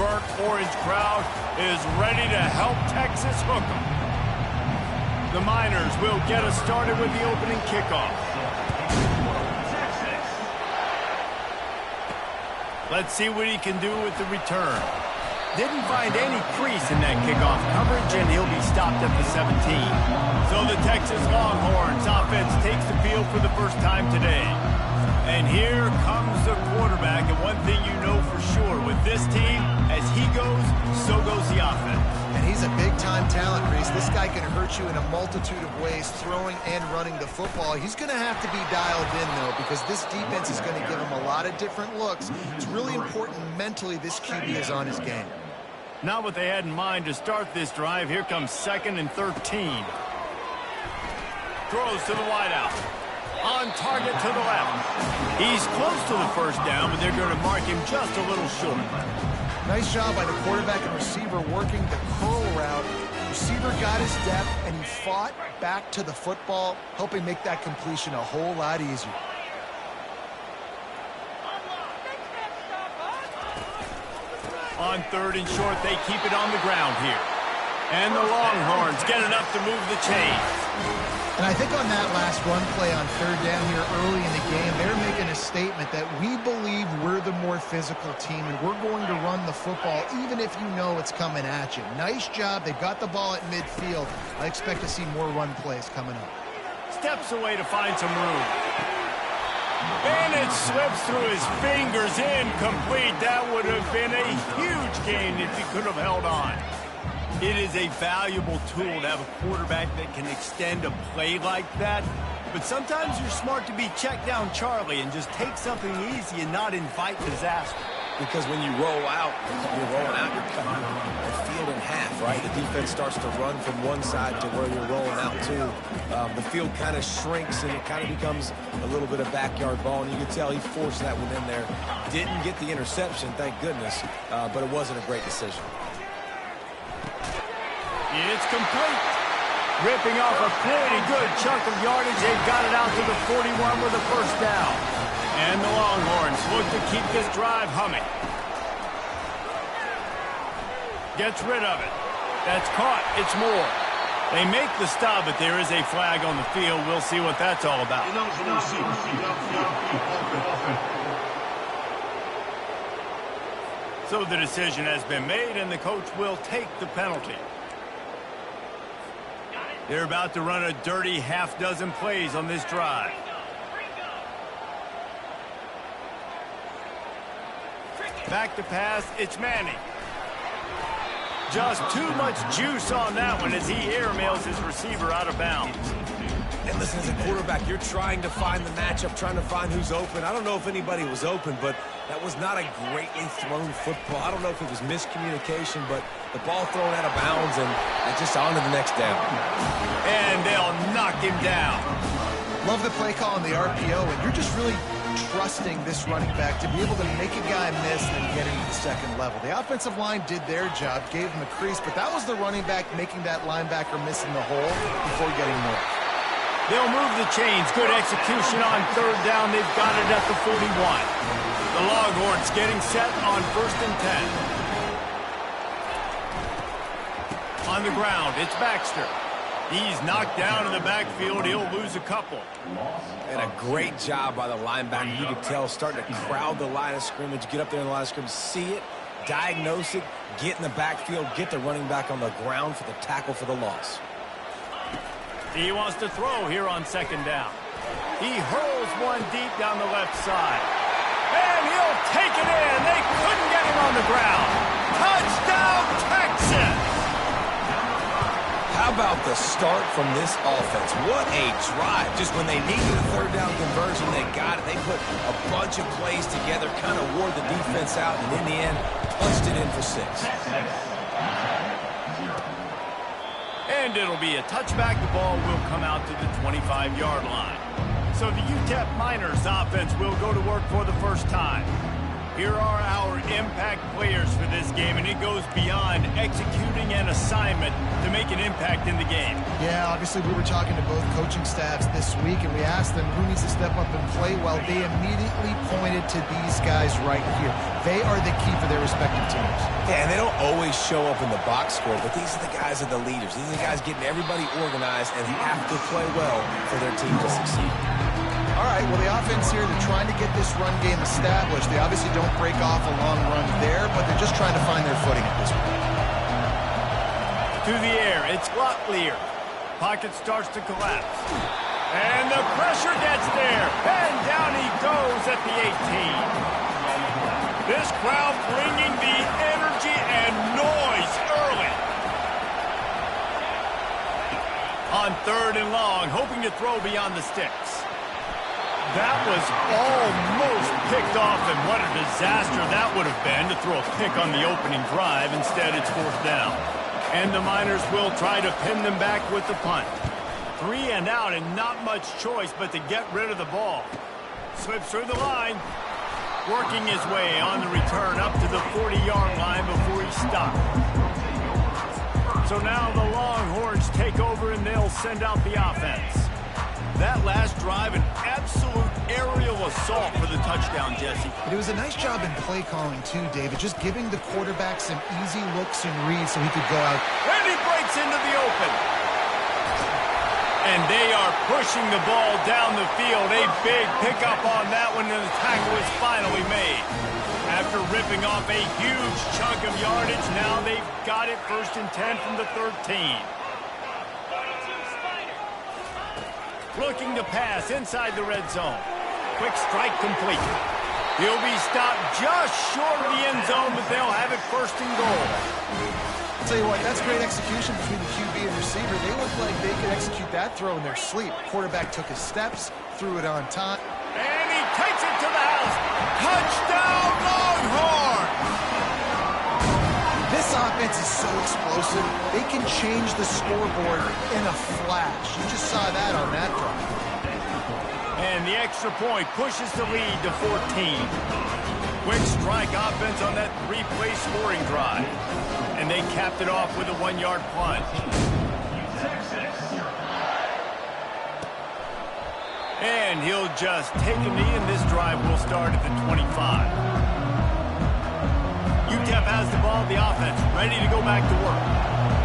burnt orange crowd is ready to help Texas hook them. The Miners will get us started with the opening kickoff. Let's see what he can do with the return. Didn't find any crease in that kickoff coverage, and he'll be stopped at the 17. So the Texas Longhorns offense takes the field for the first time today. And here comes the quarterback, and one thing you know for sure with this team, as he goes, so goes the offense. And he's a big-time talent, Reese. This guy can hurt you in a multitude of ways, throwing and running the football. He's going to have to be dialed in, though, because this defense is going to give him a lot of different looks. It's really important mentally this QB is on his game. Not what they had in mind to start this drive. Here comes 2nd and 13. Throws to the wideout. On target to the left. He's close to the first down, but they're going to mark him just a little short. Nice job by the quarterback and receiver working the curl route. Receiver got his depth, and he fought back to the football, helping make that completion a whole lot easier. On 3rd and short, they keep it on the ground here. And the Longhorns get enough to move the chains. And I think on that last run play on 3rd down here early in the game, they're making a statement that we believe we're the more physical team, and we're going to run the football even if you know it's coming at you. Nice job. They got the ball at midfield. I expect to see more run plays coming up. Steps away to find some room. And it slips through his fingers, incomplete. That would have been a huge gain if he could have held on. It is a valuable tool to have a quarterback that can extend a play like that. But sometimes you're smart to be check down Charlie and just take something easy and not invite disaster. Because when you roll out, you're cutting the field in half, right? The defense starts to run from one side to where you're rolling out to. The field kind of shrinks, and it kind of becomes a little bit of backyard ball, and you can tell he forced that one in there. Didn't get the interception, thank goodness, but it wasn't a great decision. It's complete. Ripping off a pretty good chunk of yardage. They've got it out to the 41 with a first down. And the Longhorns look to keep this drive humming. Gets rid of it. That's caught. It's more. They make the stop, but there is a flag on the field. We'll see what that's all about. So the decision has been made, and the coach will take the penalty. They're about to run a dirty half-dozen plays on this drive. Back to pass, it's Manning. Just too much juice on that one as he airmails his receiver out of bounds. And listen, as a quarterback, you're trying to find the matchup, trying to find who's open. I don't know if anybody was open, but that was not a greatly thrown football. I don't know if it was miscommunication, but the ball thrown out of bounds and just on to the next down. And they'll knock him down. Love the play call on the RPO, and you're just really trusting this running back to be able to make a guy miss and then get him to the second level. The offensive line did their job, gave him a crease, but that was the running back making that linebacker miss in the hole before getting more. They'll move the chains. Good execution on 3rd down. They've got it at the 41. The Longhorns getting set on 1st and 10. On the ground, it's Baxter. He's knocked down in the backfield. He'll lose a couple. And a great job by the linebacker. You can tell starting to crowd the line of scrimmage, get up there in the line of scrimmage, see it, diagnose it, get in the backfield, get the running back on the ground for the tackle for the loss. He wants to throw here on 2nd down. He hurls one deep down the left side. And he'll take it in. They couldn't get him on the ground. Touchdown, Texas! How about the start from this offense? What a drive. Just when they needed a 3rd down conversion, they got it. They put a bunch of plays together, kind of wore the defense out, and in the end, punched it in for 6. And it'll be a touchback. The ball will come out to the 25-yard line. So the UTEP Miners offense will go to work for the first time. Here are our impact players for this game, and it goes beyond executing an assignment to make an impact in the game. Yeah, obviously we were talking to both coaching staffs this week, and we asked them who needs to step up and play well. They immediately pointed to these guys right here. They are the key for their respective teams. Yeah, and they don't always show up in the box score, but these are the guys that are the leaders. These are the guys getting everybody organized and have to play well for their team to succeed. All right, well, the offense here, they're trying to get this run game established. They obviously don't break off a long run there, but they're just trying to find their footing at this point. To the air, it's Locklear. Pocket starts to collapse. And the pressure gets there. And down he goes at the 18. This crowd bringing the energy and noise early. On 3rd and long, hoping to throw beyond the sticks. That was almost picked off, and what a disaster that would have been to throw a pick on the opening drive. Instead, it's 4th down. And the Miners will try to pin them back with the punt. 3 and out, and not much choice but to get rid of the ball. Slips through the line. Working his way on the return up to the 40-yard line before he stopped. So now the Longhorns take over, and they'll send out the offense. That last drive, an absolute aerial assault for the touchdown, Jesse. It was a nice job in play calling, too, David. Just giving the quarterback some easy looks and reads so he could go out. And he breaks into the open. And they are pushing the ball down the field. A big pickup on that one, and the tackle is finally made. After ripping off a huge chunk of yardage, now they've got it 1st and 10 from the 13. Looking to pass inside the red zone. Quick strike complete. He'll be stopped just short of the end zone, but they'll have it 1st and goal. I'll tell you what, that's great execution between the QB and receiver. They look like they could execute that throw in their sleep. Quarterback took his steps, threw it on time. And he takes it to the house. Touchdown, Longhorns! This offense is so explosive, they can change the scoreboard in a flash. You just saw that on that drive. And the extra point pushes the lead to 14. Quick strike offense on that 3-play scoring drive. And they capped it off with a 1-yard punt. And he'll just take a knee, and this drive will start at the 25. UTEP has the ball, the offense, ready to go back to work.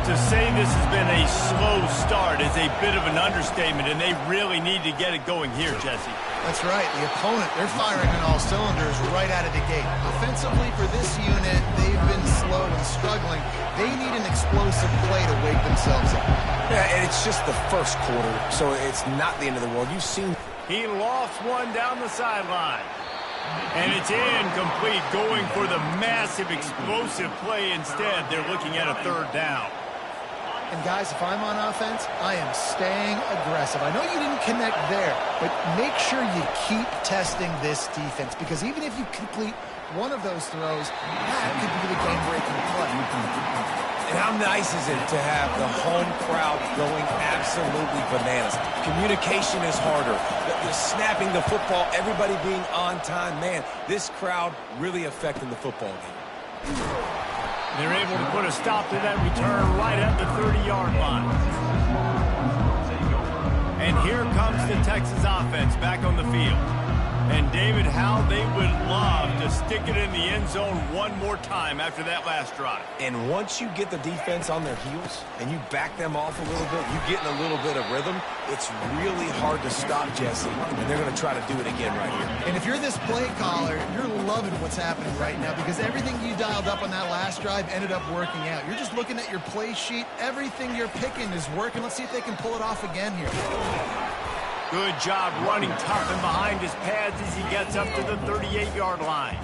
To say this has been a slow start is a bit of an understatement, and they really need to get it going here, Jesse. That's right. The opponent, they're firing on all cylinders right out of the gate. Offensively for this unit, they've been slow and struggling. They need an explosive play to wake themselves up. Yeah, and it's just the first quarter, so it's not the end of the world. You've seen... He lost one down the sideline. And it's incomplete, going for the massive explosive play instead. They're looking at a 3rd down. And guys, if I'm on offense, I am staying aggressive. I know you didn't connect there, but make sure you keep testing this defense, because even if you complete one of those throws, that could be the game-breaking play. And how nice is it to have the home crowd going absolutely bananas? Communication is harder. The snapping the football, everybody being on time. Man, this crowd really affecting the football game. They're able to put a stop to that return right at the 30-yard line. And here comes the Texas offense back on the field. And, David, how they would love to stick it in the end zone one more time after that last drive. And once you get the defense on their heels and you back them off a little bit, you get in a little bit of rhythm, it's really hard to stop, Jesse. And they're going to try to do it again right here. And if you're this play caller, you're loving what's happening right now, because everything you dialed up on that last drive ended up working out. You're just looking at your play sheet. Everything you're picking is working. Let's see if they can pull it off again here. Good job running tough and behind his pads as he gets up to the 38-yard line.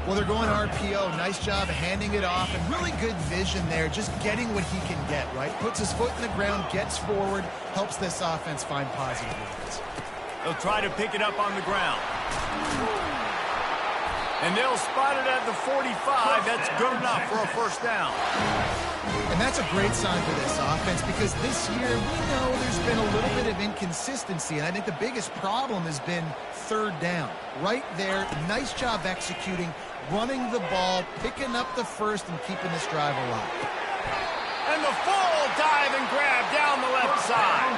Well, they're going RPO. Nice job handing it off, and really good vision there, just getting what he can get, right? Puts his foot in the ground, gets forward, helps this offense find positive yards. They'll try to pick it up on the ground. And they'll spot it at the 45. That's good enough for a first down. And that's a great sign for this offense because this year we know there's been a little bit of inconsistency, and I think the biggest problem has been third down. Right there, nice job executing, running the ball, picking up the first, and keeping this drive alive. And the full dive and grab down the left side.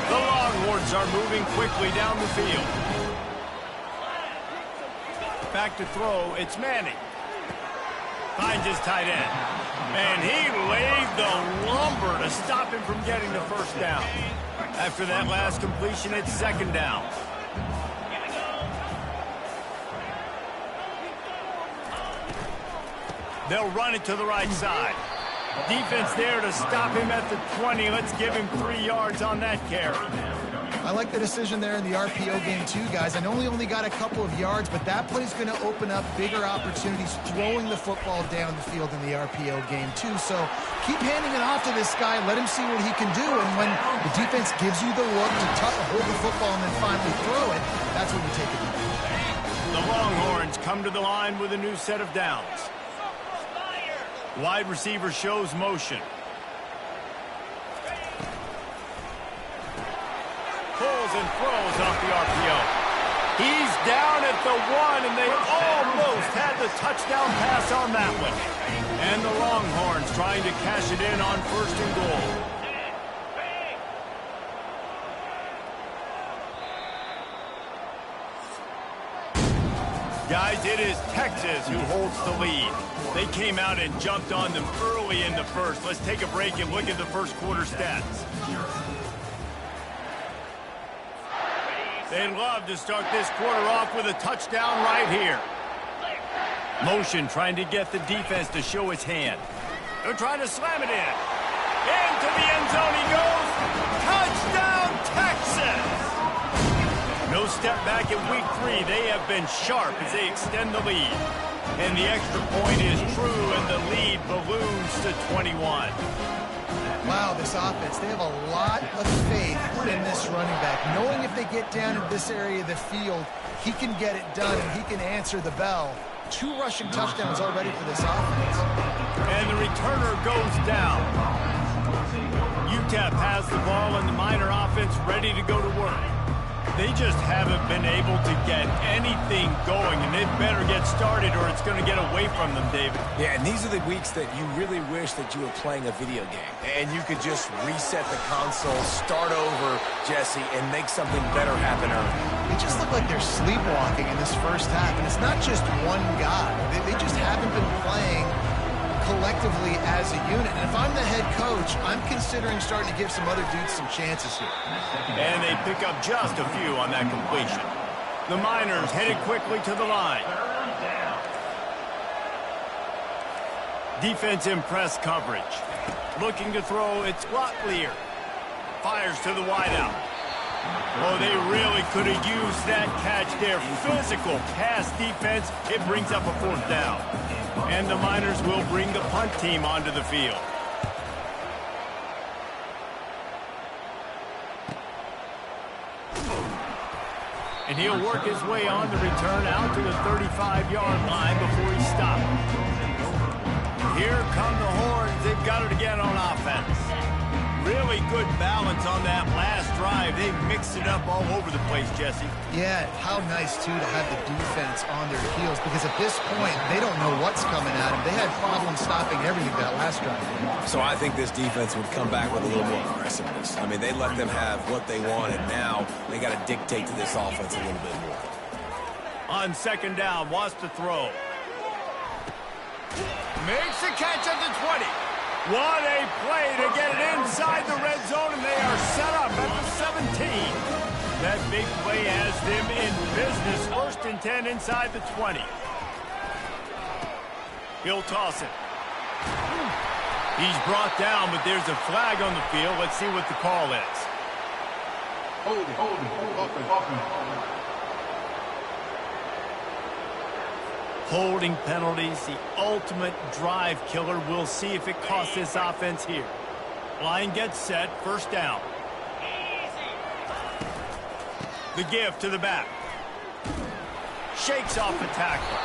The Longhorns are moving quickly down the field. Back to throw, it's Manning. Finds his tight end. And he laid the lumber to stop him from getting the first down. After that last completion, it's second down. They'll run it to the right side. Defense there to stop him at the 20. Let's give him 3 yards on that carry. I like the decision there in the RPO game too, guys. I know he only got a couple of yards, but that play's going to open up bigger opportunities throwing the football down the field in the RPO game too. So keep handing it off to this guy. Let him see what he can do. And when the defense gives you the look to hold the football and then finally throw it, that's when you take it. The Longhorns come to the line with a new set of downs. Wide receiver shows motion. Pulls and throws off the RPO. He's down at the 1, and they almost had the touchdown pass on that one. And the Longhorns trying to cash it in on first and goal. Guys, it is Texas who holds the lead. They came out and jumped on them early in the first. Let's take a break and look at the first quarter stats. They'd love to start this quarter off with a touchdown right here. Motion trying to get the defense to show its hand. They're trying to slam it in. Into the end zone he goes. Touchdown, Texas! No step back in week 3. They have been sharp as they extend the lead. And the extra point is true, and the lead balloons to 21. Wow, this offense, they have a lot of faith in this running back. Knowing if they get down in this area of the field, he can get it done, and he can answer the bell. 2 rushing touchdowns already for this offense. And the returner goes down. UTEP has the ball, and the Miner offense ready to go to work. They just haven't been able to get anything going, and they better get started or it's going to get away from them, David. Yeah, and these are the weeks that you really wish that you were playing a video game, and you could just reset the console, start over, Jesse, and make something better happen early. They just look like they're sleepwalking in this first half, and it's not just one guy. They just haven't been playing collectively as a unit. And if I'm the head coach, I'm considering starting to give some other dudes some chances here. And they pick up just a few on that completion. The Miners headed quickly to the line. Defense in press coverage. Looking to throw, it's Locklear. Fires to the wideout. Oh, they really could have used that catch there. Physical pass defense. It brings up a 4th down. And the Miners will bring the punt team onto the field. And he'll work his way on the return out to the 35-yard line before he stops. Here come the Horns. They've got it again on offense. Really good balance on that last drive. They mixed it up all over the place, Jesse. Yeah, how nice, too, to have the defense on their heels, because at this point, they don't know what's coming at them. They had problems stopping everything that last drive. So I think this defense would come back with a little more aggressiveness. I mean, they let them have what they wanted. Now they got to dictate to this offense a little bit more. On second down, wants to throw. Makes the catch at the 20. What a play to get it inside the red zone, and they are set up at the 17. That big play has them in business. 1st and 10 inside the 20. He'll toss it. He's brought down, but there's a flag on the field. Let's see what the call is. Holding penalties, the ultimate drive killer. We'll see if it costs this offense here. Line gets set, 1st down. The give to the back. Shakes off the tackler.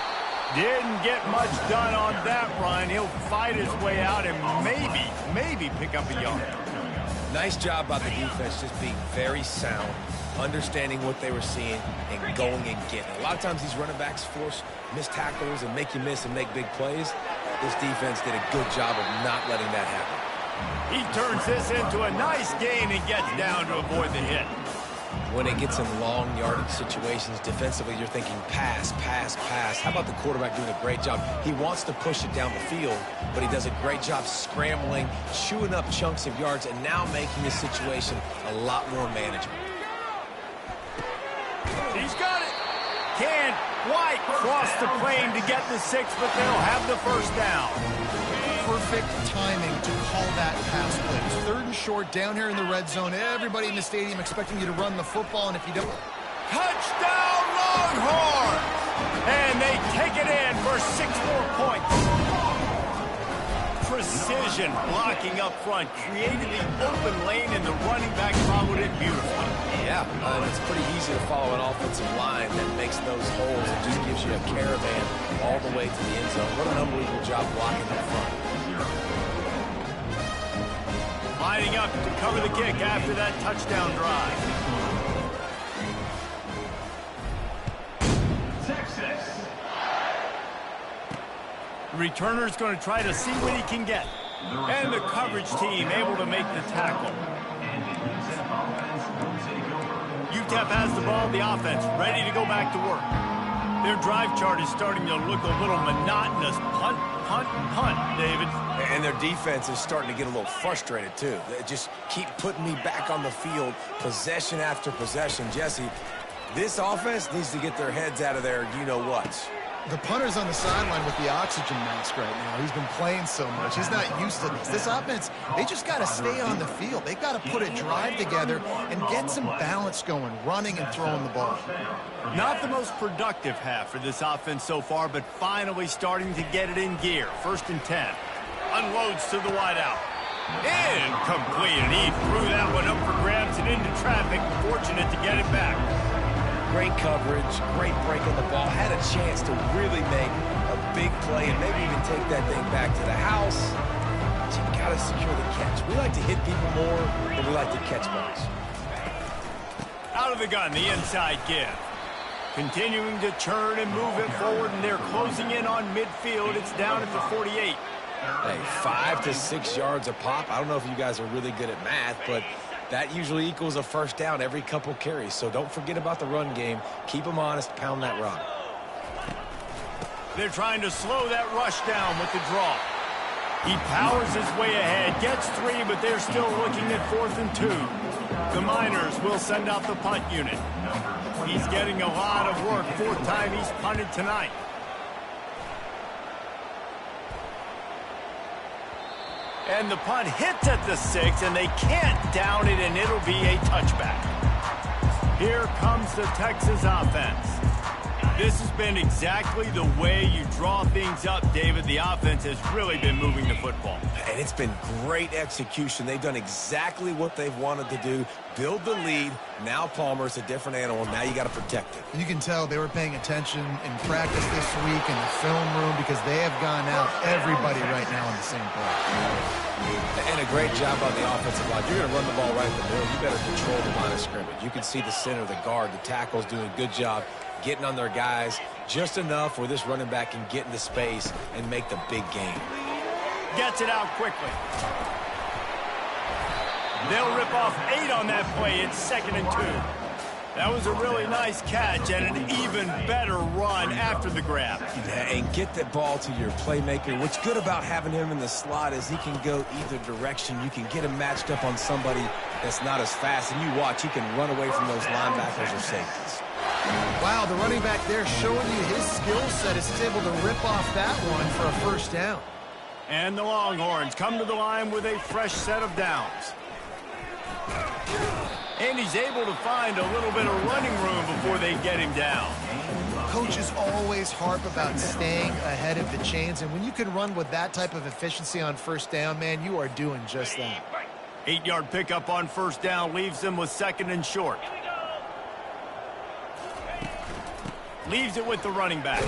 Didn't get much done on that run. He'll fight his way out and maybe pick up a yard. Nice job by the defense, just being very sound, understanding what they were seeing, and going and getting it. A lot of times these running backs force missed tackles and make you miss and make big plays. This defense did a good job of not letting that happen. He turns this into a nice gain and gets down to avoid the hit. When it gets in long yardage situations, defensively, you're thinking pass, pass, pass. How about the quarterback doing a great job? He wants to push it down the field, but he does a great job scrambling, chewing up chunks of yards, and now making the situation a lot more manageable. He's got it. Can White cross the plane to get the 6, but they'll have the first down. Perfect timing to call that pass play. It's 3rd and short down here in the red zone. Everybody in the stadium expecting you to run the football, and if you don't... Touchdown, Longhorns! And they take it in for 6 more points. Precision blocking up front created the open lane, and the running back followed it beautifully. Yeah, it's pretty easy to follow an offensive line that makes those holes and just gives you a caravan all the way to the end zone. What an unbelievable job blocking up front. Lining up to cover the kick after that touchdown drive. Texas. The returner's going to try to see what he can get. And the coverage team able to make the tackle. UTEP has the ball, the offense ready to go back to work. Their drive chart is starting to look a little monotonous. Punt, punt, punt, David. And their defense is starting to get a little frustrated, too. They just keep putting me back on the field, possession after possession. Jesse, this offense needs to get their heads out of their you-know-whats. The punter's on the sideline with the oxygen mask right now. He's been playing so much. He's not used to this. This offense, they just got to stay on the field. They've got to put a drive together and get some balance going, running and throwing the ball. Not the most productive half for this offense so far, but finally starting to get it in gear. 1st and 10. Unloads to the wideout. Incomplete, and he threw that one up for grabs and into traffic. Fortunate to get it back. Great coverage, great break on the ball. Had a chance to really make a big play and maybe even take that thing back to the house. But you got to secure the catch. We like to hit people more than we like to catch balls. Out of the gun, the inside give. Continuing to churn and move it forward, and they're closing in on midfield. It's down at the 48. Hey, 5 to 6 yards a pop. I don't know if you guys are really good at math, but that usually equals a first down every couple carries. So don't forget about the run game. Keep them honest, pound that rock. They're trying to slow that rush down with the draw. He powers his way ahead, gets 3, but they're still looking at 4th and 2. The Miners will send out the punt unit. He's getting a lot of work. 4th time he's punted tonight. And the punt hits at the 6, and they can't down it, and it'll be a touchback. Here comes the Texas offense. This has been exactly the way you draw things up, David. The offense has really been moving the football. And it's been great execution. They've done exactly what they've wanted to do. Build the lead. Now Palmer's a different animal. Now you got to protect it. You can tell they were paying attention in practice this week in the film room because they have gone out everybody right now in the same play. And a great job on the offensive line. You're going to run the ball right in the middle. You better control the line of scrimmage. You can see the center, the guard, the tackles doing a good job getting on their guys just enough where this running back can get into space and make the big game. Gets it out quickly. They'll rip off 8 on that play. It's 2nd and 2. That was a really nice catch and an even better run after the grab. And get the ball to your playmaker. What's good about having him in the slot is he can go either direction. You can get him matched up on somebody that's not as fast, and you watch, he can run away from those linebackers or safeties. Wow, the running back there showing you his skill set is able to rip off that one for a 1st down. And the Longhorns come to the line with a fresh set of downs. And he's able to find a little bit of running room before they get him down. Coaches always harp about staying ahead of the chains, and when you can run with that type of efficiency on 1st down, man, you are doing just that. 8-yard pickup on 1st down leaves them with 2nd and short. Leaves it with the running back.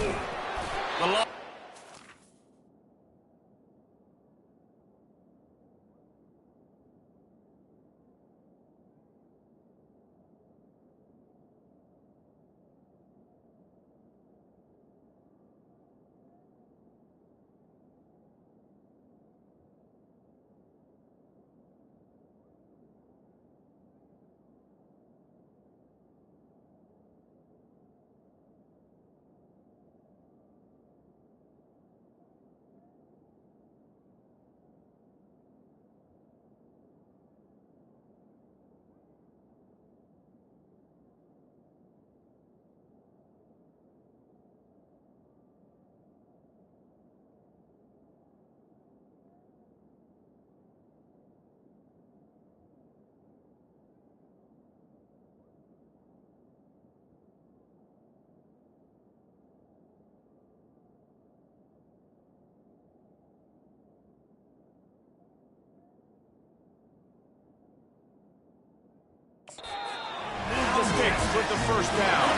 The sticks with the first down.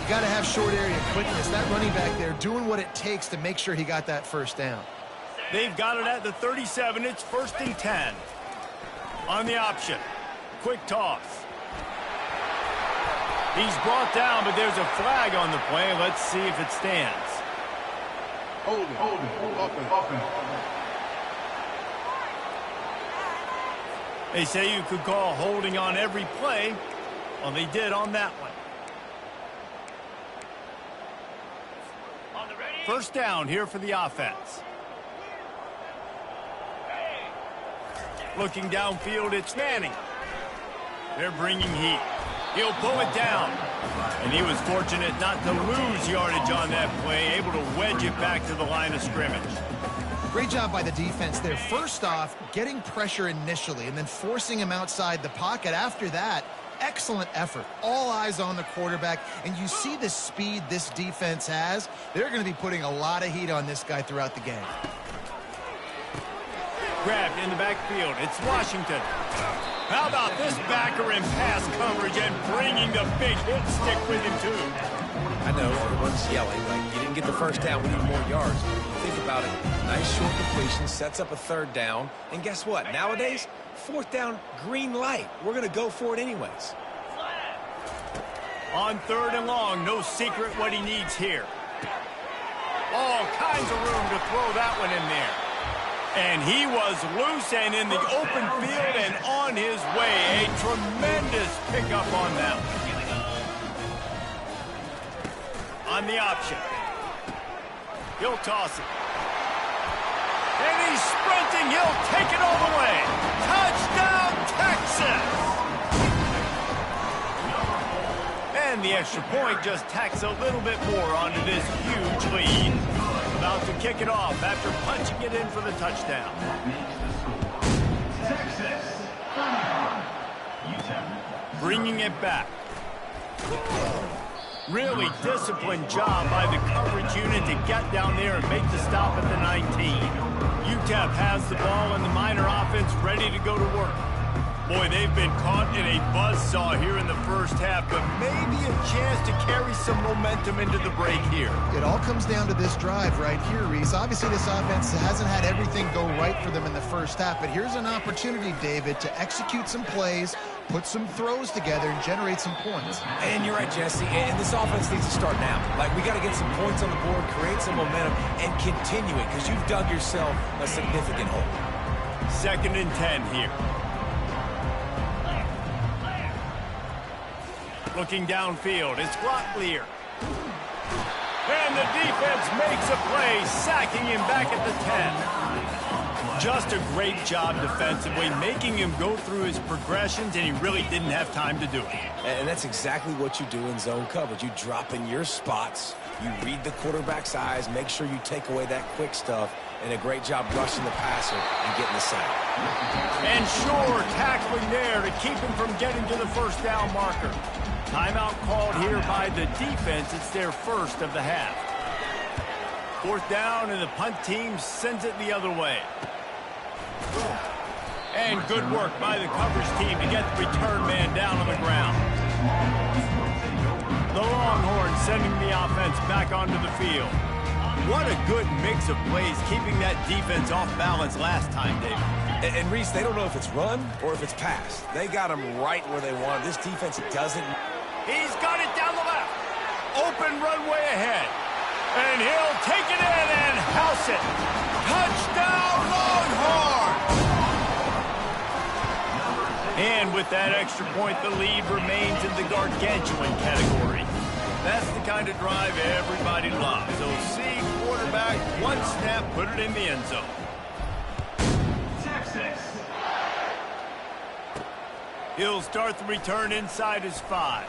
You got to have short area quickness. That running back there doing what it takes to make sure he got that first down. They've got it at the 37. It's 1st and 10. On the option. Quick toss. He's brought down, but there's a flag on the play. Let's see if it stands. Hold it. Up and. They say you could call holding on every play. Well, they did on that one. First down here for the offense. Looking downfield, it's Manning. They're bringing heat. He'll pull it down. And he was fortunate not to lose yardage on that play, able to wedge it back to the line of scrimmage. Great job by the defense there. First off, getting pressure initially and then forcing him outside the pocket. After that, excellent effort. All eyes on the quarterback. And you see the speed this defense has. They're going to be putting a lot of heat on this guy throughout the game. Grabbed in the backfield. It's Washington. How about this backer in pass coverage and bringing the big hit stick with him, too? I know everyone's yelling, like, you didn't get the first down, we need more yards. Think about it. Nice short completion, sets up a third down. And guess what? Nowadays, 4th down, green light. We're going to go for it anyways. On 3rd and long, no secret what he needs here. All kinds of room to throw that one in there. And he was loose and in the open field and on his way. A tremendous pickup on that one. On the option. He'll toss it. And he's sprinting. He'll take it all the way. Touchdown, Texas! And the extra point just tacks a little bit more onto this huge lead. About to kick it off after punching it in for the touchdown. Bringing it back. Really disciplined job by the coverage unit to get down there and make the stop at the 19. UTEP has the ball and the Miner offense ready to go to work. Boy, they've been caught in a buzzsaw here in the first half, but maybe a chance to carry some momentum into the break here. It all comes down to this drive right here, Reese. Obviously, this offense hasn't had everything go right for them in the first half, but here's an opportunity, David, to execute some plays, put some throws together, and generate some points. And you're right, Jesse, and this offense needs to start now. Like, we got to get some points on the board, create some momentum, and continue it, because you've dug yourself a significant hole. 2nd and 10 here. Looking downfield, it's Locklear. And the defense makes a play, sacking him back at the 10. Just a great job defensively, making him go through his progressions, and he really didn't have time to do it. And that's exactly what you do in zone coverage. You drop in your spots, you read the quarterback's eyes, make sure you take away that quick stuff, and a great job rushing the passer and getting the sack. And sure, tackling there to keep him from getting to the first down marker. Timeout called here by the defense. It's their first of the half. 4th down, and the punt team sends it the other way. And good work by the coverage team to get the return man down on the ground. The Longhorns sending the offense back onto the field. What a good mix of plays, keeping that defense off balance last time, David. And Reese, they don't know if it's run or if it's pass. They got them right where they want. This defense doesn't. He's got it down the left. Open runway ahead. And he'll take it in and house it. Touchdown, Longhorns! And with that extra point, the lead remains in the gargantuan category. That's the kind of drive everybody loves. So see quarterback, one snap, put it in the end zone. Texas. He'll start the return inside his 5.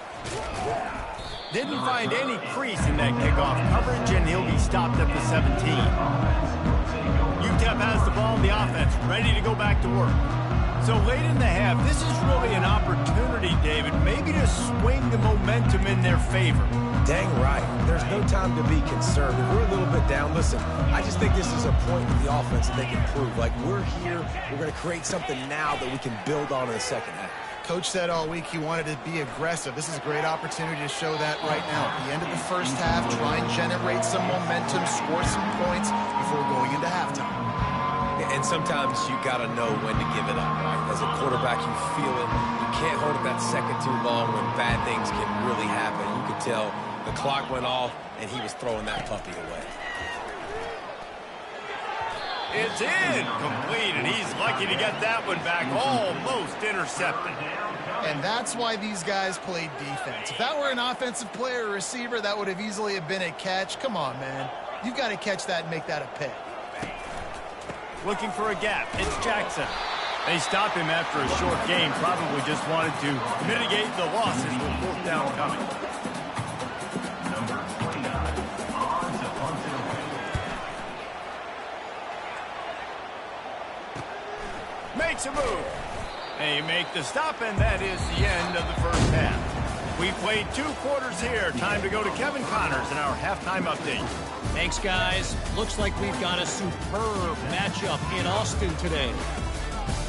Didn't find any crease in that kickoff coverage, and he'll be stopped at the 17. UTEP has the ball in the offense, ready to go back to work. So late in the half, this is really an opportunity, David, maybe to swing the momentum in their favor. Dang right. There's no time to be concerned. If we're a little bit down, listen, I just think this is a point with the offense that they can prove. Like, we're here, we're going to create something now that we can build on in the second half. Coach said all week he wanted to be aggressive. This is a great opportunity to show that right now. At the end of the first half, try and generate some momentum, score some points before going into halftime. And sometimes you got to know when to give it up, right? As a quarterback, you feel it. You can't hold it that second too long when bad things can really happen. You could tell the clock went off, and he was throwing that puppy away. It's incomplete, and he's lucky to get that one back, almost intercepted. And that's why these guys played defense. If that were an offensive player or receiver, that would have easily have been a catch. Come on, man. You've got to catch that and make that a pick. Looking for a gap. It's Jackson. They stopped him after a short game. Probably just wanted to mitigate the losses with 4th down coming. Makes a move. They make the stop, and that is the end of the first half. We played 2 quarters here. Time to go to Kevin Connors in our halftime update. Thanks, guys. Looks like we've got a superb matchup in Austin today.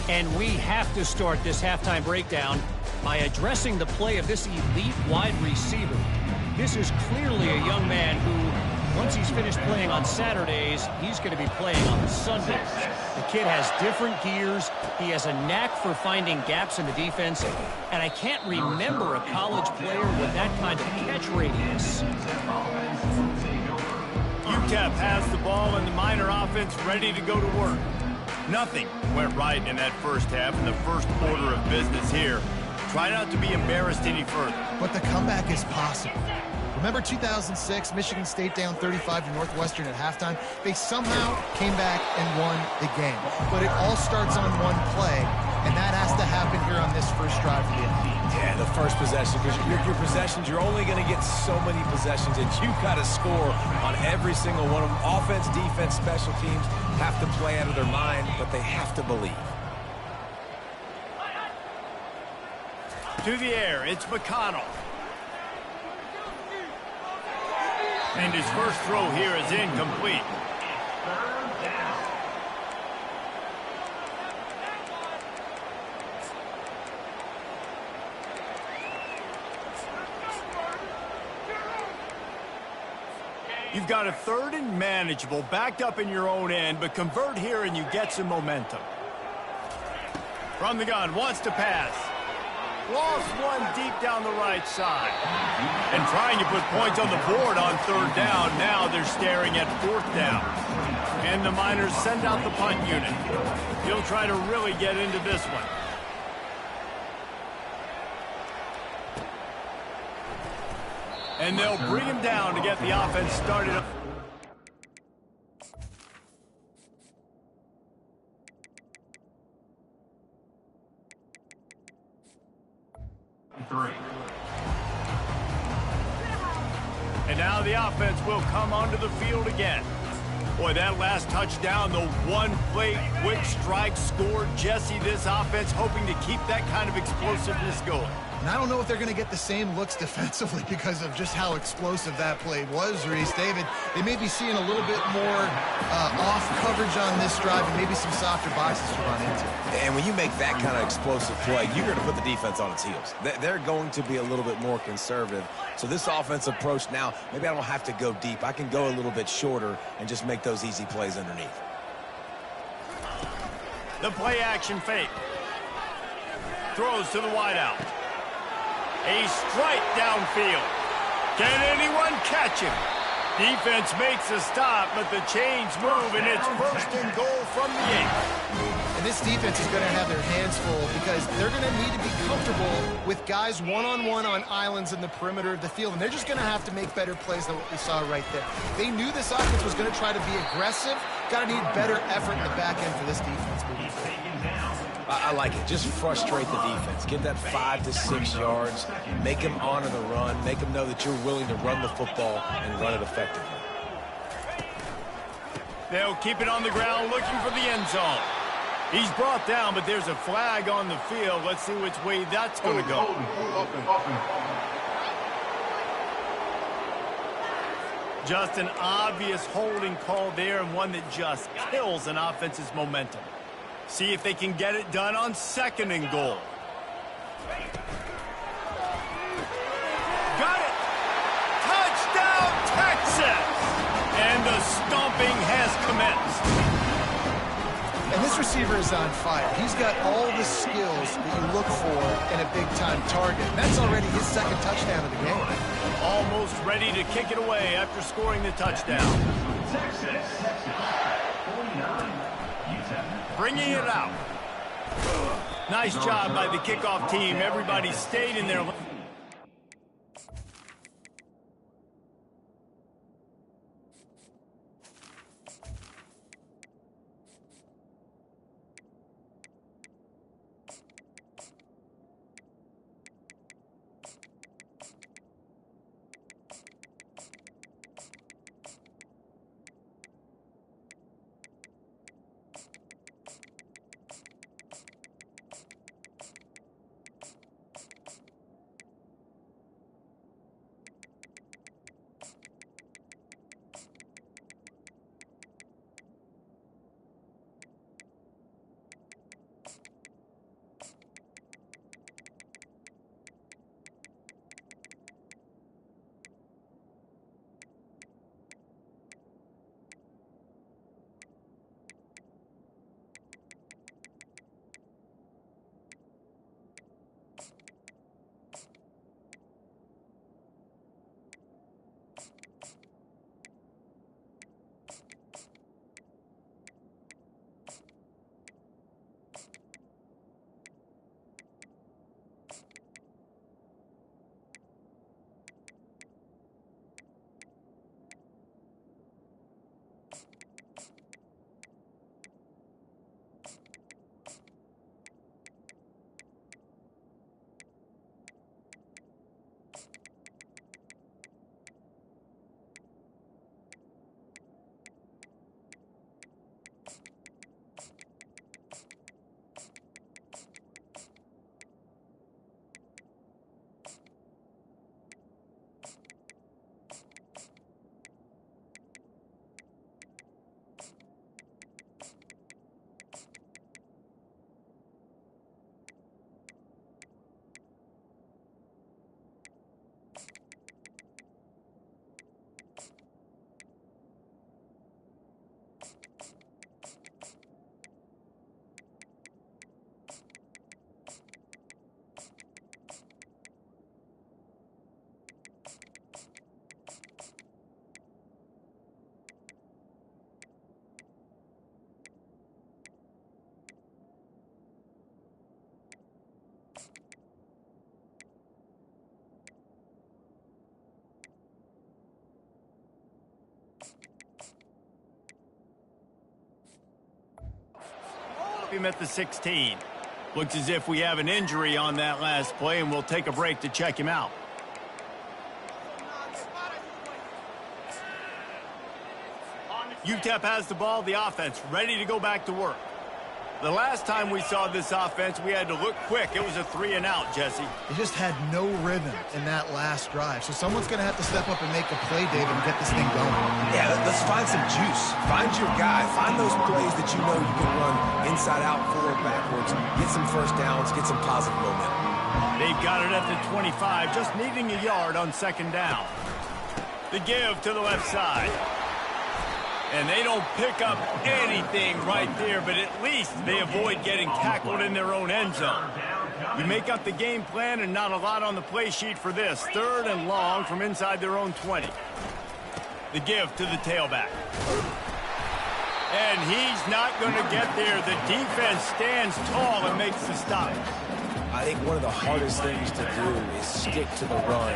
And we have to start this halftime breakdown by addressing the play of this elite wide receiver. This is clearly a young man who, once he's finished playing on Saturdays, he's going to be playing on Sundays. The kid has different gears. He has a knack for finding gaps in the defense. And I can't remember a college player with that kind of catch radius. UTEP has the ball and the Miner offense ready to go to work. Nothing went right in that first half in the first quarter of business here. Try not to be embarrassed any further. But the comeback is possible. Remember 2006, Michigan State down 35 to Northwestern at halftime? They somehow came back and won the game. But it all starts on one play, and that has to happen here on this first drive for the offense. Yeah, the first possession, because your possessions, you're only going to get so many possessions, and you've got to score on every single one of them. Offense, defense, special teams have to play out of their mind, but they have to believe. To the air, it's McConnell. And his first throw here is incomplete. You've got a 3rd and manageable, backed up in your own end, but convert here and you get some momentum. From the gun, wants to pass. Lost one deep down the right side. And trying to put points on the board on 3rd down. Now they're staring at 4th down. And the Miners send out the punt unit. He'll try to really get into this one. And they'll bring him down to get the offense started up. And now the offense will come onto the field again. Boy, that last touchdown, the one-play quick strike scored. Jesse, this offense hoping to keep that kind of explosiveness going. And I don't know if they're going to get the same looks defensively because of just how explosive that play was, Reese. David, they may be seeing a little bit more off coverage on this drive and maybe some softer boxes to run into. And when you make that kind of explosive play, you're going to put the defense on its heels. They're going to be a little bit more conservative. So this offensive approach now, maybe I don't have to go deep. I can go a little bit shorter and just make those easy plays underneath. The play action fake. Throws to the wideout. A strike downfield. Can anyone catch him? Defense makes a stop, but the chains move, and it's first and goal from the 8. And this defense is going to have their hands full because they're going to need to be comfortable with guys one-on-one on islands in the perimeter of the field, and they're just going to have to make better plays than what we saw right there. They knew this offense was going to try to be aggressive. Got to need better effort in the back end for this defense moving forward. I like it. Just frustrate the defense. Give that 5 to 6 yards. Make them honor the run. Make them know that you're willing to run the football and run it effectively. They'll keep it on the ground looking for the end zone. He's brought down, but there's a flag on the field. Let's see which way that's going to go. Just an obvious holding call there, and one that just kills an offense's momentum. See if they can get it done on 2nd and goal. Got it! Touchdown, Texas! And the stomping has commenced. And this receiver is on fire. He's got all the skills that you look for in a big-time target. And that's already his 2nd touchdown of the game. Almost ready to kick it away after scoring the touchdown. Bringing it out. Nice job by the kickoff team. Everybody stayed in their... Him at the 16. Looks as if we have an injury on that last play, and we'll take a break to check him out. UTEP has the ball, the offense ready to go back to work. The last time we saw this offense, we had to look quick. It was a 3-and-out, Jesse. They just had no rhythm in that last drive. So someone's going to have to step up and make a play, David, and get this thing going. Yeah, let's find some juice. Find your guy. Find those plays that you know you can run inside out, forward, backwards. Get some first downs. Get some positive momentum. They've got it at the 25, just needing a yard on second down. The give to the left side. And they don't pick up anything right there, but at least they avoid getting tackled in their own end zone. You make up the game plan and not a lot on the play sheet for this. 3rd and long from inside their own 20. The give to the tailback. And he's not going to get there. The defense stands tall and makes the stop. I think one of the hardest things to do is stick to the run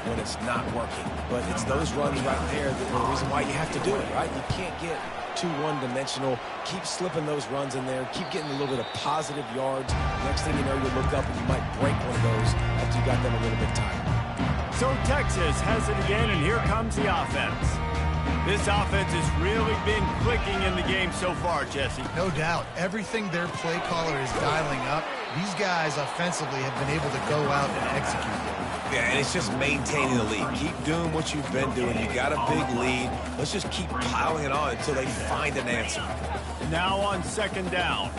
when it's not working. But it's those runs right there that are the reason why you have to do it, right? You can't get too one-dimensional. Keep slipping those runs in there. Keep getting a little bit of positive yards. Next thing you know, you look up and you might break one of those after you got them a little bit tired. So Texas has it again, and here comes the offense. This offense has really been clicking in the game so far, Jesse. No doubt. Everything their play caller is dialing up, these guys offensively have been able to go out and execute. Yeah, and it's just maintaining the lead. Keep doing what you've been doing. You got a big lead. Let's just keep piling it on until they find an answer. Now on second down.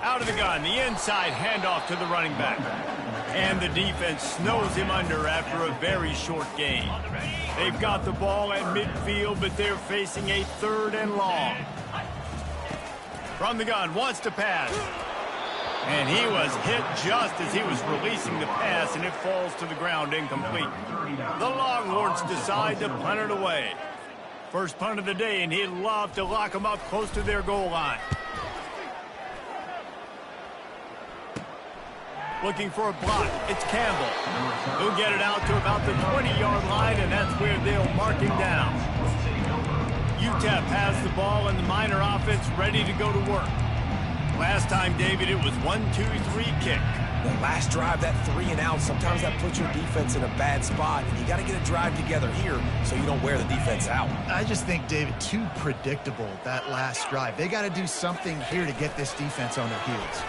Out of the gun, the inside handoff to the running back. And the defense snows him under after a very short gain. They've got the ball at midfield, but they're facing a 3rd and long. From the gun, wants to pass. And he was hit just as he was releasing the pass, and it falls to the ground incomplete. The Longhorns decide to punt it away. First punt of the day, and he'd love to lock them up close to their goal line. Looking for a block. It's Campbell. He'll get it out to about the 20-yard line, and that's where they'll mark him down. UTEP has the ball, and the Miner offense ready to go to work. Last time, David, it was 1-2-3 kick. The last drive, that 3-and-out, sometimes that puts your defense in a bad spot, and you got to get a drive together here so you don't wear the defense out. I just think, David, too predictable, that last drive. They got to do something here to get this defense on their heels.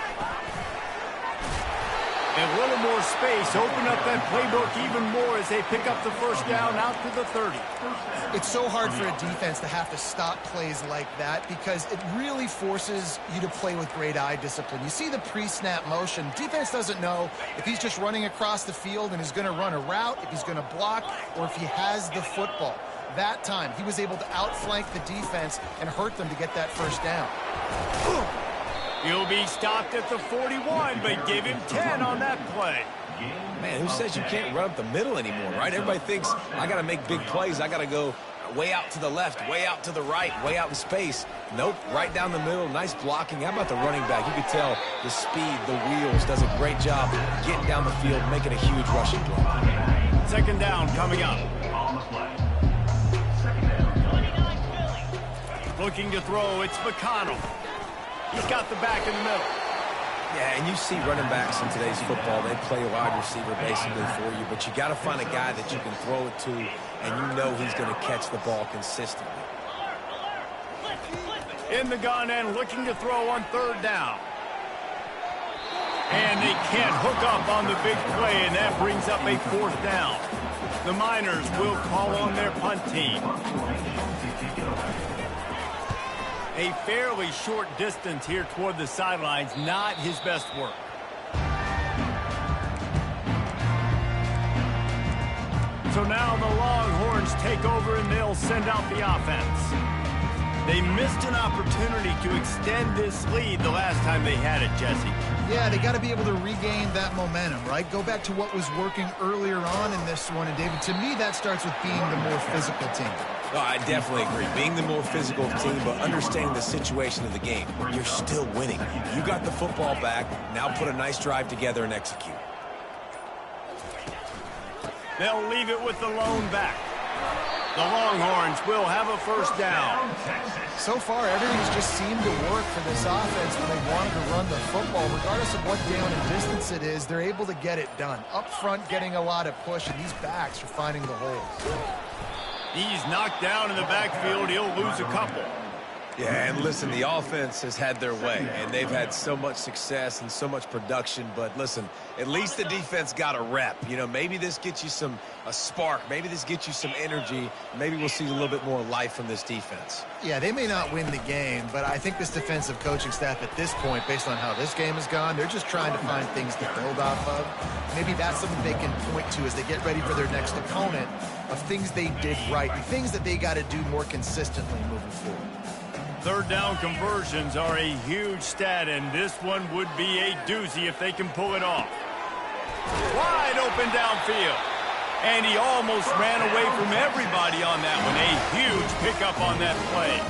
A little more space, open up that playbook even more as they pick up the first down out to the 30. It's so hard for a defense to have to stop plays like that because it really forces you to play with great eye discipline. You see the pre-snap motion. Defense doesn't know if he's just running across the field and is going to run a route, if he's going to block, or if he has the football. That time, he was able to outflank the defense and hurt them to get that first down. He'll be stopped at the 41, but give him 10 on that play. Man, who says you can't run up the middle anymore, right? Everybody thinks, I got to make big plays. I got to go way out to the left, way out to the right, way out in space. Nope, right down the middle. Nice blocking. How about the running back? You can tell the speed, the wheels, does a great job getting down the field, making a huge rushing play. Second down coming up. Looking to throw, it's McConnell. He's got the back in the middle. Yeah, and you see running backs in today's football, they play a wide receiver basically for you, but you got to find a guy that you can throw it to, and you know he's going to catch the ball consistently. In the gun and looking to throw on third down. And they can't hook up on the big play, and that brings up a fourth down. The Miners will call on their punt team. A fairly short distance here toward the sidelines, not his best work. So now the Longhorns take over and they'll send out the offense. They missed an opportunity to extend this lead the last time they had it, Jesse. Yeah, they got to be able to regain that momentum, right? Go back to what was working earlier on in this one. And, David, to me, that starts with being the more physical team. No, I definitely agree. Being the more physical team, but understanding the situation of the game. You're still winning. You got the football back. Now put a nice drive together and execute. They'll leave it with the lone back. The Longhorns will have a first down. So far, everything's just seemed to work for this offense when they wanted to run the football. Regardless of what down and distance it is, they're able to get it done. Up front, getting a lot of push, and these backs are finding the holes. He's knocked down in the backfield. He'll lose a couple. Yeah, and listen, the offense has had their way, and they've had so much success and so much production. But listen, at least the defense got a rep. You know, maybe this gets you a spark. Maybe this gets you some energy. Maybe we'll see a little bit more life from this defense. Yeah, they may not win the game, but I think this defensive coaching staff at this point, based on how this game has gone, they're just trying to find things to build off of. Maybe that's something they can point to as they get ready for their next opponent, of things they did right, and things that they got to do more consistently moving forward. Third down conversions are a huge stat, and this one would be a doozy if they can pull it off. Wide open downfield. And he almost ran away from everybody on that one. A huge pickup on that play.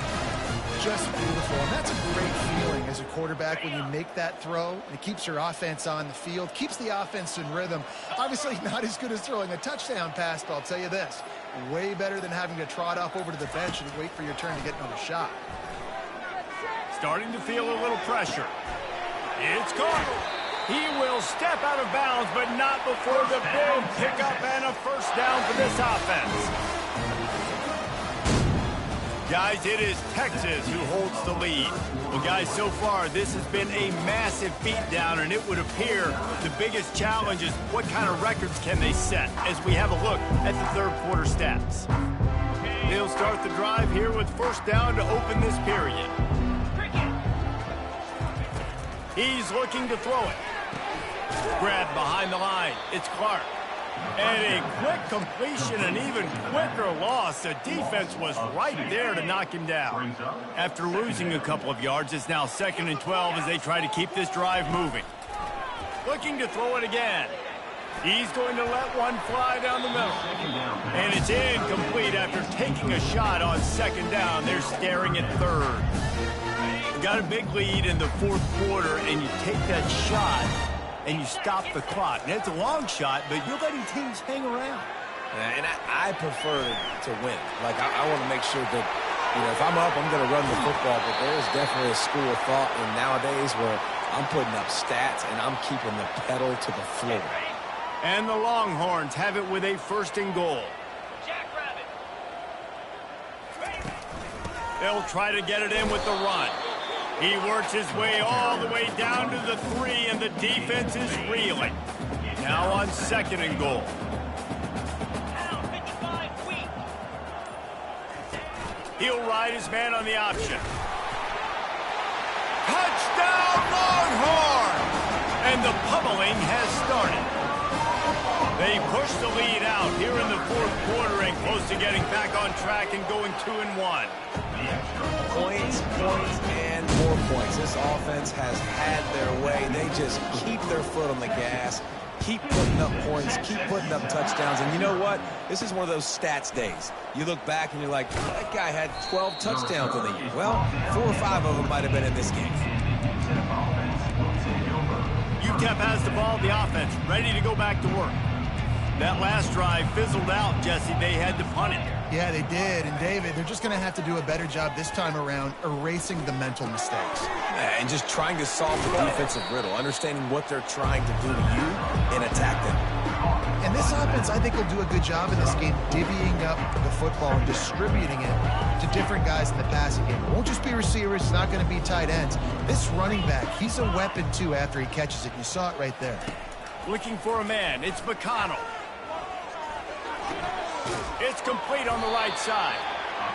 Just beautiful, and that's a great feeling as a quarterback when you make that throw, and it keeps your offense on the field, keeps the offense in rhythm. Obviously not as good as throwing a touchdown pass, but I'll tell you this, way better than having to trot off over to the bench and wait for your turn to get another shot. Starting to feel a little pressure. It's caught. He will step out of bounds, but not before the big pickup and a first down for this offense. Guys, it is Texas who holds the lead. Well, guys, so far, this has been a massive beatdown, and it would appear the biggest challenge is what kind of records can they set as we have a look at the third quarter stats. They'll start the drive here with first down to open this period. He's looking to throw it. Grabbed behind the line. It's Clark. And a quick completion, an even quicker loss. The defense was right there to knock him down. After losing a couple of yards, it's now 2nd and 12 as they try to keep this drive moving. Looking to throw it again. He's going to let one fly down the middle. And it's incomplete after taking a shot on 2nd down. They're staring at 3rd. Got a big lead in the 4th quarter, and you take that shot, and you stop the clock. And it's a long shot, but you're letting teams hang around. And I prefer to win. Like, I want to make sure that, you know, if I'm up, I'm going to run the football. But there's definitely a school of thought in nowadays where I'm putting up stats, and I'm keeping the pedal to the floor. And the Longhorns have it with a 1st and goal. They'll try to get it in with the run. He works his way all the way down to the 3, and the defense is reeling. Now on 2nd and goal. He'll ride his man on the option. Touchdown, Longhorns! And the pummeling has started. They push the lead out here in the 4th quarter and close to getting back on track and going 2-1. Points, and more points. This offense has had their way. They just keep their foot on the gas, keep putting up points, keep putting up touchdowns. And you know what? This is one of those stats days. You look back and you're like, that guy had 12 touchdowns in the year. Well, 4 or 5 of them might have been in this game. UTEP has the ball, the offense, ready to go back to work. That last drive fizzled out, Jesse. They had to punt it. Yeah, they did. And, David, they're just going to have to do a better job this time around erasing the mental mistakes. And just trying to solve the defensive riddle, understanding what they're trying to do to you and attack them. And this offense, I think, will do a good job in this game divvying up the football and distributing it to different guys in the passing game. It won't just be receivers. It's not going to be tight ends. This running back, he's a weapon, too, after he catches it. You saw it right there. Looking for a man. It's McConnell. It's complete on the right side.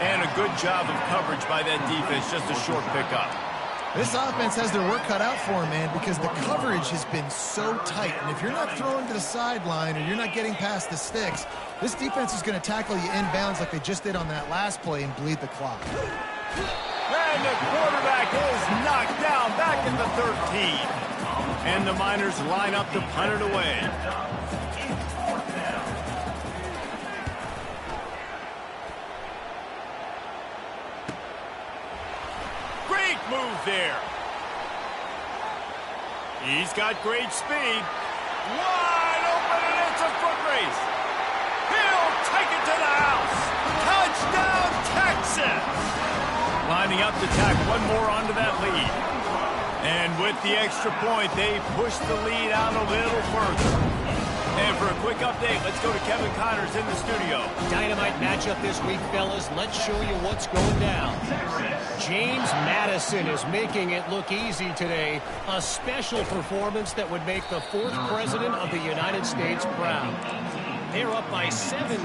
And a good job of coverage by that defense. Just a short pickup. This offense has their work cut out for them, man, because the coverage has been so tight. And if you're not throwing to the sideline or you're not getting past the sticks, this defense is going to tackle you inbounds like they just did on that last play and bleed the clock. And the quarterback is knocked down back at the 13. And the Miners line up to punt it away. Great move there. He's got great speed. Wide open, and it's a foot race. He'll take it to the house. Touchdown, Texas. Lining up to tack one more onto that lead. And with the extra point, they push the lead out a little further. And for a quick update, let's go to Kevin Connors in the studio. Dynamite matchup this week, fellas. Let's show you what's going down. James Madison is making it look easy today. A special performance that would make the 4th president of the United States proud. They're up by 17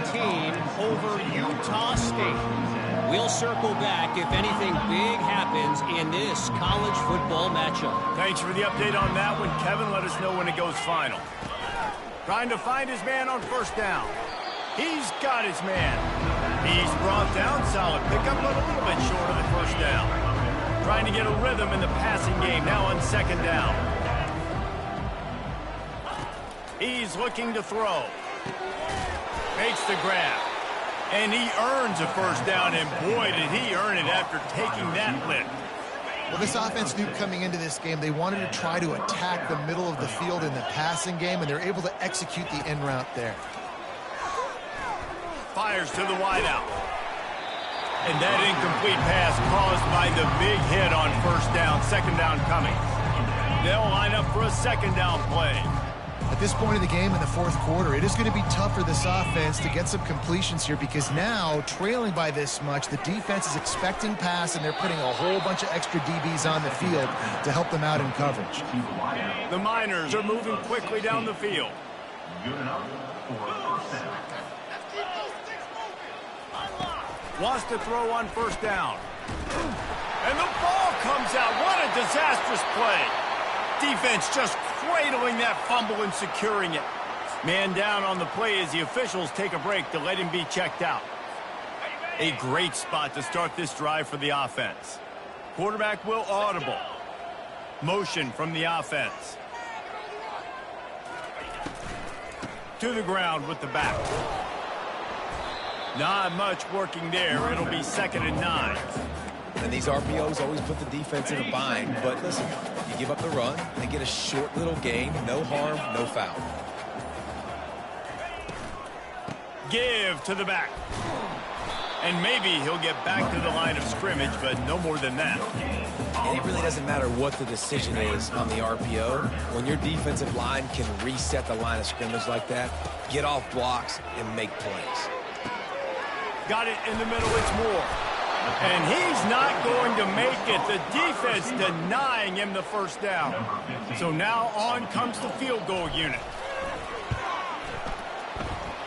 over Utah State. We'll circle back if anything big happens in this college football matchup. Thanks for the update on that one, Kevin. Let us know when it goes final. Trying to find his man on first down. He's got his man. He's brought down. Solid pickup, but a little bit short of the first down. Trying to get a rhythm in the passing game now on second down. He's looking to throw. Makes the grab. And he earns a first down, and boy, did he earn it after taking that lift. Well, this offense knew coming into this game they wanted to try to attack the middle of the field in the passing game, and they're able to execute the end route there. Fires to the wideout. And that incomplete pass caused by the big hit on first down. Second down coming. They'll line up for a second down play. At this point in the game in the 4th quarter, it is going to be tough for this offense to get some completions here because now, trailing by this much, the defense is expecting pass and they're putting a whole bunch of extra DBs on the field to help them out in coverage. The Miners are moving quickly down the field. Wants to throw on first down. And the ball comes out. What a disastrous play. Defense just cradling that fumble and securing it. Man down on the play as the officials take a break to let him be checked out. A great spot to start this drive for the offense. Quarterback will audible. Motion from the offense. To the ground with the back. Not much working there. It'll be 2nd and 9. And these RPOs always put the defense in a bind. But listen, you give up the run, they get a short little gain, no harm, no foul. Give to the back. And maybe he'll get back to the line of scrimmage, but no more than that. And it really doesn't matter what the decision is on the RPO. When your defensive line can reset the line of scrimmage like that, get off blocks and make plays. Got it in the middle, it's Moore. And he's not going to make it. The defense denying him the first down. So now on comes the field goal unit.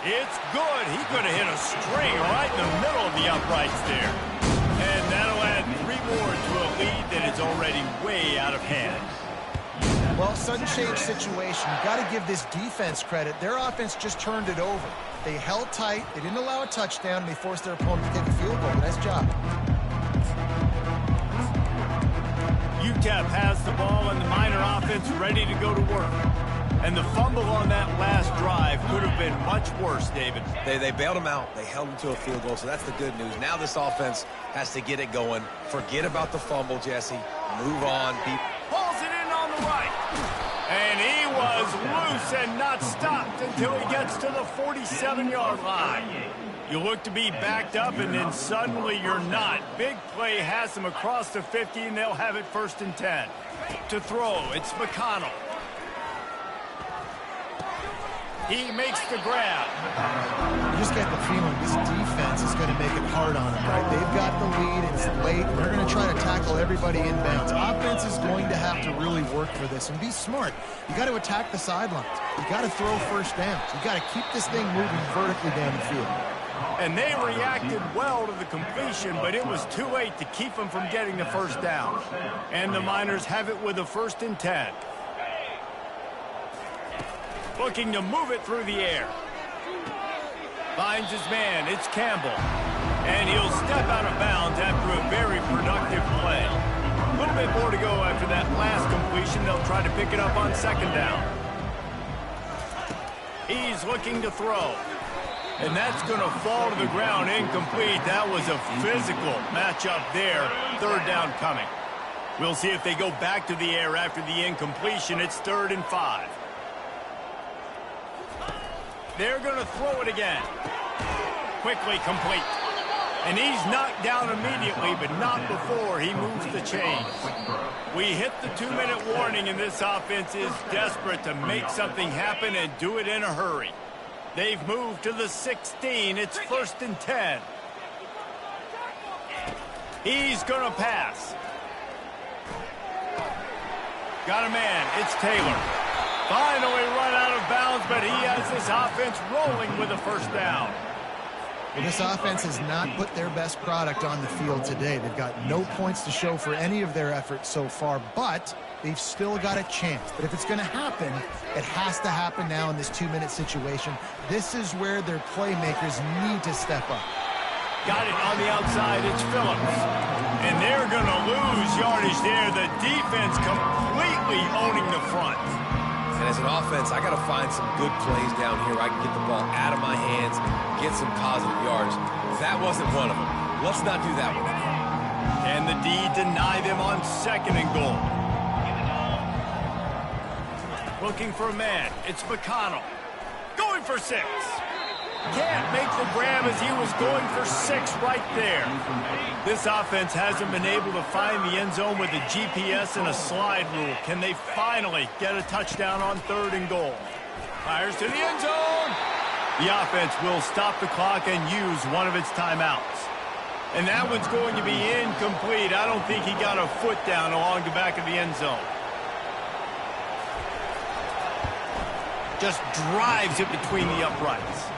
It's good. He could have hit a string right in the middle of the uprights there. And that'll add 3 more to a lead that is already way out of hand. Well, sudden change situation. You got to give this defense credit. Their offense just turned it over. They held tight. They didn't allow a touchdown. And they forced their opponent to take a field goal. Nice job. UTEP has the ball and the Miner offense ready to go to work. And the fumble on that last drive could have been much worse, David. They bailed him out. They held him to a field goal, so that's the good news. Now this offense has to get it going. Forget about the fumble, Jesse. Move on. Pulls it in on the right. And he was loose and not stopped until he gets to the 47-yard line. You look to be backed up, and then suddenly you're not. Big play has them across the 50, and they'll have it 1st and 10. To throw, it's McConnell. He makes the grab. You just get the feeling this defense is going to make it hard on them, right? They've got the lead, it's late, and they're going to try to tackle everybody inbounds. Offense is going to have to really work for this and be smart. You got to attack the sidelines. You got to throw first downs. You got to keep this thing moving vertically down the field. And they reacted well to the completion, but it was too late to keep them from getting the first down. And the Miners have it with a 1st and 10. Looking to move it through the air. Finds his man. It's Campbell. And he'll step out of bounds after a very productive play. A little bit more to go after that last completion. They'll try to pick it up on 2nd down. He's looking to throw. And that's going to fall to the ground incomplete. That was a physical matchup there. 3rd down coming. We'll see if they go back to the air after the incompletion. It's 3rd and 5. They're going to throw it again. Quickly complete. And he's knocked down immediately, but not before he moves the chains. We hit the 2-minute warning, and this offense is desperate to make something happen and do it in a hurry. They've moved to the 16. It's 1st and 10. He's going to pass. Got a man. It's Taylor. Finally run out of bounds, but he has this offense rolling with a first down. Well, this offense has not put their best product on the field today. They've got no points to show for any of their efforts so far, but they've still got a chance. But if it's going to happen, it has to happen now in this 2-minute situation. This is where their playmakers need to step up. Got it on the outside. It's Phillips. And they're going to lose yardage there. The defense completely owning the front. And as an offense, I got to find some good plays down here. I can get the ball out of my hands, get some positive yards. That wasn't one of them. Let's not do that one. And the D deny them on 2nd and goal. Looking for a man. It's McConnell. Going for 6. Can't make the grab as he was going for 6 right there. This offense hasn't been able to find the end zone with a GPS and a slide rule. Can they finally get a touchdown on 3rd and goal? Fires to the end zone. The offense will stop the clock and use one of its timeouts. And that one's going to be incomplete. I don't think he got a foot down along the back of the end zone. Just drives it between the uprights.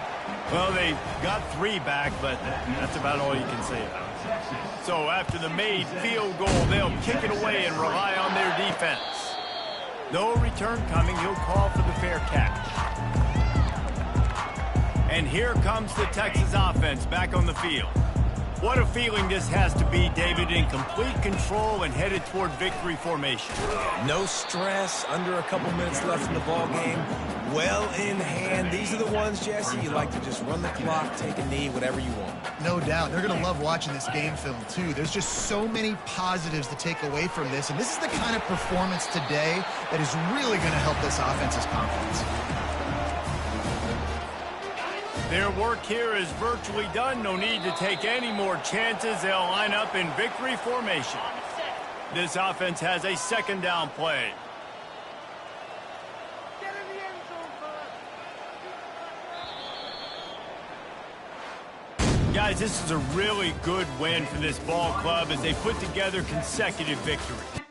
Well, they got 3 back, but that's about all you can say about it. So after the made field goal, they'll kick it away and rely on their defense. No return coming. He'll call for the fair catch. And here comes the Texas offense back on the field. What a feeling this has to be, David, in complete control and headed toward victory formation. No stress, under a couple minutes left in the ball game. Well in hand. These are the ones, Jesse, you like to just run the clock, take a knee, whatever you want. No doubt. They're going to love watching this game film, too. There's just so many positives to take away from this, and this is the kind of performance today that is really going to help this offense's confidence. Their work here is virtually done. No need to take any more chances. They'll line up in victory formation. This offense has a 2nd down play. Guys, this is a really good win for this ball club as they put together consecutive victories.